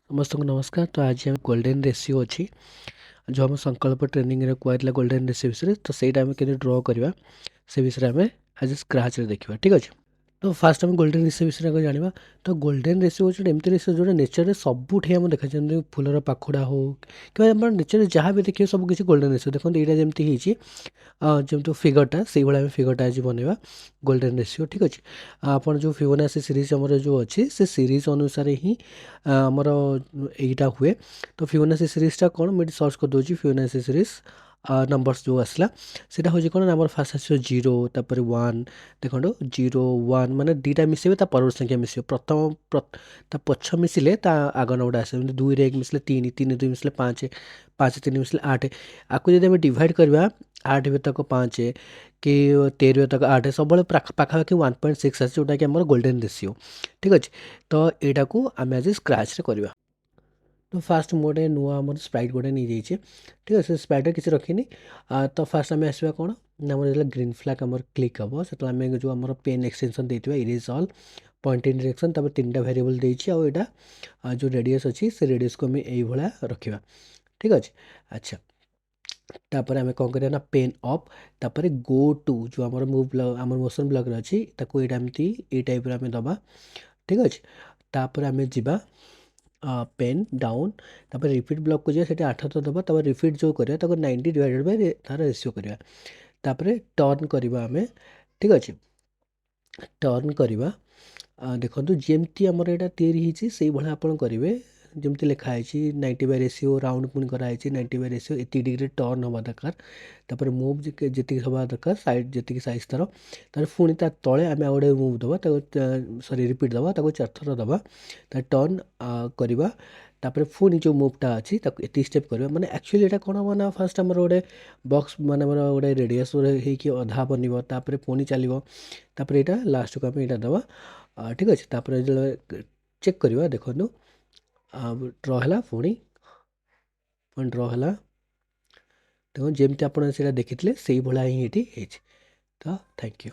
समस्त को नमस्कार। तो आज हम गोल्डन रेशियो अच्छी जो आम संकल्प ट्रेनिंग रे कहला गोल्डन रेशियो विषय तो सहीटा आम के ड्र करवा से विषय आम आज स्क्राच देखा। ठीक अच्छे। तो फास्ट आम गोल्डन रेशियो विषय आगे जाना। तो गोल्डन रेशियो गोटे एमती रेशियो जो नेचर सबुठी आम देखा जमी फूलर पाखुड़ा हो कि नेचर जहाँ भी देखिए सब किसी गोल्डन रेशियो देखो यहाँ जमी जमी फिगरटा से भाई फिगरटा आज बनवा गोल्डन रेशियो। ठीक अच्छे। आप जो फिबोनाची सीरीज आमर जो अच्छी से सीरीज अनुसार ही आमर यहीटा हुए। तो फिबोनाची सीरीजटा कौन मुझे सर्च कर दूसरी फिबोनाची सीरीज नंबर्स जो आसला सेटा हूँ कौन आम फास्ट आस 0 तापर 1 देखो 0 1 माने दुईटा मिसेबे परवर्त संख्या मिसे प्रथम पछ मिसिले आग नंबर आस 2 रे 1 मिसले 3 3 2 मिसले 5 5 3 मिसले 8 आपको जब आम डिवाइड करवा 8 तक 5 कि 13 तक 8 सब पाखापाखि 1.6 आस जोटा कि आम गोल्डन रेशियो। ठीक अच्छे। तो यहाँ को आम आज स्क्राच करवा। तो फास्ट मोटे नुआ आम स्प्राइट गोटे नहीं जाइए। ठीक है स्प्राइट किसी रखिनी। तो फास्ट आम आसवा कौन ना जो ग्रीन फ्लैग आम क्लिक हम से आम जो आम पेन एक्सटेंशन देते erase all point in direction तब 3टा वेरिएबल देती जो रेडियस अच्छी से रेडियस को आम यही रखा। ठीक अच्छे। अच्छा तापर आम कौन करा पेन अप तापर गो टू जो आम मुव ब्लॉक आम मोशन ब्लॉक अच्छी यहाँ एमती ये टाइप आम दबा। ठीक अच्छे। तापर आम जा पेन डाउन तापर रिपीट ब्लॉक को जाए 8 तो दबा तब रिपीट जो करा 90 डिवाइडेड बाय तार रेशियो करा तापर टर्न करवा आम। ठीक अच्छे। टर्न करवा देखो जमती आमर यहाँ या से भाई आप करेंगे जमती लिखाई 90 बाय रेशियो राउंड पुणी कराई 90 बाय रेशियो एति डिग्री टर्न हवा दरकार तापर मुव जी हवा दरकार साइड जी साइज तार तार पुणी तले आम गोटे मुव दबा सरी रिपीट दबा 4 थर दबा टर्न करवा तापर पुणी जो मुवटा अच्छी ये स्टेप करवा माने एक्चुअली यहाँ कौन हम ना फास्ट आम गोटे बक्स माने गोटे रेडियस हो अधा बनव तापर पुणी चलो तापर यहाँ लास्ट को आम यहाँ दबा। ठीक अच्छे। तापर जो चेक करवा देखो ड्र है पुणी ड्र है देखो जमती आप देखी से भाई ही ये। तो थैंक यू।